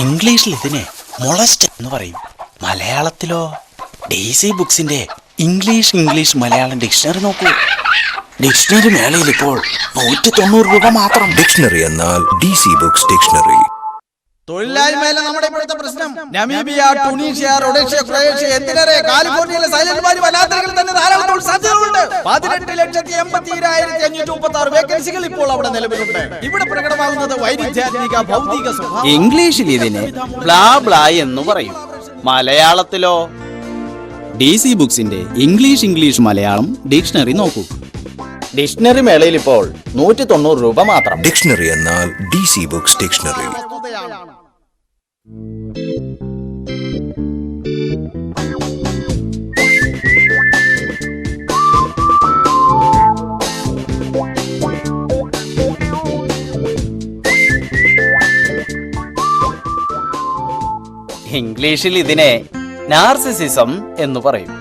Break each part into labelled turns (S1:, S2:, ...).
S1: ഇംഗ്ലീഷിൽ ഇതിനെ മൊളസ്റ്റ് എന്ന് പറയും. മലയാളത്തിലോ DC ബുക്സിന്റെ ഇംഗ്ലീഷ് മലയാളം ഡിക്ഷണറി നോക്കൂ. ഡിക്ഷണറി മേളയിൽ ഇപ്പോൾ 190 രൂപ മാത്രം.
S2: ഡിക്ഷണറി എന്നാൽ DC ബുക്സ് ഡിക്ഷണറി.
S3: തൊഴിലില്ലായ്മയിലെ നമ്മുടെ ഇപ്പോഴത്തെ പ്രശ്നം നമീബിയ, ടുണീഷ്യ, റൊഡേഷ്യ, ക്രൊയേഷ്യ എന്തിനേറെ കാലിഫോർണിയയിലെ സൈലന്റ് വാലി വനാന്തരങ്ങളിൽ തന്നെ ധാരാളം തൊഴിൽ സാധ്യതകളുണ്ട്. 18,82,536 വേക്കൻസികൾ ഇപ്പോൾ അവിടെ നിലവിലുണ്ട്. ഇവിടെ പ്രകടമാകുന്നത് വൈരുദ്ധ്യാത്മിക ഭൗതിക സ്വഭാവം.
S1: ഇംഗ്ലീഷിൽ ഇതിനെ ബ്ലാ ബ്ലാ എന്ന് പറയും. മലയാളത്തിലോ DC ബുക്സിന്റെ ഇംഗ്ലീഷ് മലയാളം ഡിക്ഷണറി നോക്കൂ. ഡിക്ഷണറി മേളയിൽ ഇപ്പോൾ 190 രൂപ മാത്രം.
S2: ഡിക്ഷണറി എന്നാൽ DC ബുക്സ് ഡിക്ഷണറി.
S1: ഇംഗ്ലീഷിൽ ഇതിനെ നാർസിസിസം എന്ന് പറയും.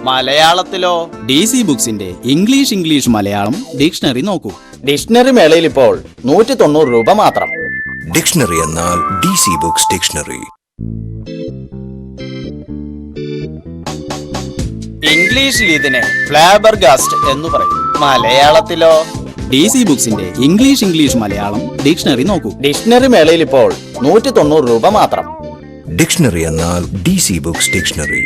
S1: മലയാളത്തിലോ DC ബുക്സിന്റെ ഇംഗ്ലീഷ് മലയാളം ഡിക്ഷണറി നോക്കൂ. ഡിക്ഷണറി മേളയിൽ ഇപ്പോൾ 190 രൂപ മാത്രം.
S2: ഡിക്ഷണറി എന്നാൽ DC ബുക്സ് ഡിക്ഷണറി.
S1: ഇംഗ്ലീഷിൽ ഇതിനെ ഫ്ലാബർഗാസ്റ്റ് എന്ന് പറയും. മലയാളത്തിലോ DC ബുക്സിന്റെ ഇംഗ്ലീഷ് മലയാളം ഡിക്ഷണറി നോക്കൂ. ഡിക്ഷണറി മേളയിൽ ഇപ്പോൾ 190 രൂപ മാത്രം.
S2: ഡിക്ഷണറി എന്നാൽ DC ബുക്സ് ഡിക്ഷണറി.